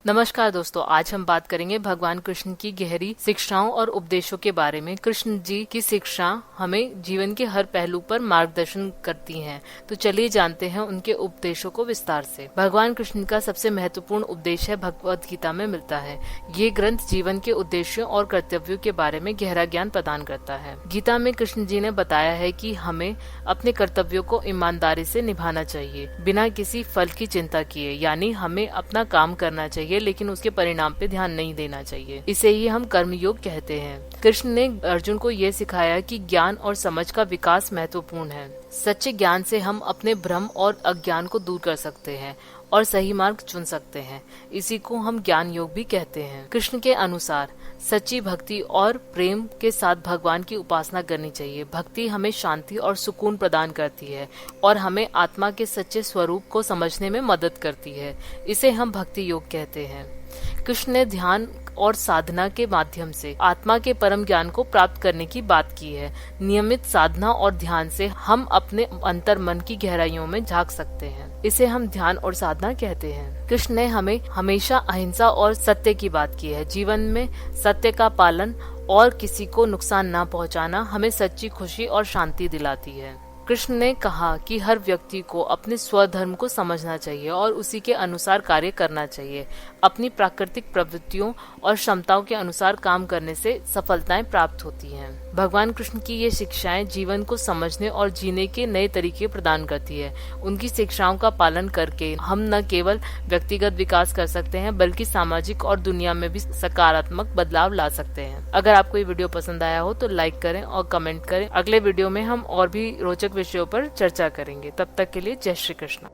नमस्कार दोस्तों, आज हम बात करेंगे भगवान कृष्ण की गहरी शिक्षाओं और उपदेशों के बारे में। कृष्ण जी की शिक्षा हमें जीवन के हर पहलू पर मार्गदर्शन करती हैं। तो चलिए जानते हैं उनके उपदेशों को विस्तार से। भगवान कृष्ण का सबसे महत्वपूर्ण उपदेश है भगवद गीता में मिलता है। ये ग्रंथ जीवन के उद्देश्यों और कर्तव्यों के बारे में गहरा ज्ञान प्रदान करता है। गीता में कृष्ण जी ने बताया है कि हमें अपने कर्तव्यों को ईमानदारी से निभाना चाहिए, बिना किसी फल की चिंता किए। यानी हमें अपना काम करना चाहिए लेकिन उसके परिणाम पे ध्यान नहीं देना चाहिए। इसे ही हम कर्मयोग कहते हैं। कृष्ण ने अर्जुन को ये सिखाया कि ज्ञान और समझ का विकास महत्वपूर्ण है। सच्चे ज्ञान से हम अपने भ्रम और अज्ञान को दूर कर सकते हैं और सही मार्ग चुन सकते हैं। इसी को हम ज्ञान योग भी कहते हैं। कृष्ण के अनुसार सच्ची भक्ति और प्रेम के साथ भगवान की उपासना करनी चाहिए। भक्ति हमें शांति और सुकून प्रदान करती है और हमें आत्मा के सच्चे स्वरूप को समझने में मदद करती है। इसे हम भक्ति योग कहते हैं। कृष्ण ने ध्यान और साधना के माध्यम से आत्मा के परम ज्ञान को प्राप्त करने की बात की है। नियमित साधना और ध्यान से हम अपने अंतर मन की गहराइयों में झांक सकते हैं। इसे हम ध्यान और साधना कहते हैं। कृष्ण ने हमें हमेशा अहिंसा और सत्य की बात की है। जीवन में सत्य का पालन और किसी को नुकसान न पहुंचाना हमें सच्ची खुशी और शांति दिलाती है। कृष्ण ने कहा कि हर व्यक्ति को अपने स्वधर्म को समझना चाहिए और उसी के अनुसार कार्य करना चाहिए। अपनी प्राकृतिक प्रवृत्तियों और क्षमताओं के अनुसार काम करने से सफलताएं प्राप्त होती हैं। भगवान कृष्ण की ये शिक्षाएं जीवन को समझने और जीने के नए तरीके प्रदान करती है। उनकी शिक्षाओं का पालन करके हम न केवल व्यक्तिगत विकास कर सकते हैं बल्कि सामाजिक और दुनिया में भी सकारात्मक बदलाव ला सकते हैं। अगर आपको ये वीडियो पसंद आया हो तो लाइक करें और कमेंट करें। अगले वीडियो में हम और भी रोचक विषयों पर चर्चा करेंगे। तब तक के लिए जय श्री कृष्ण।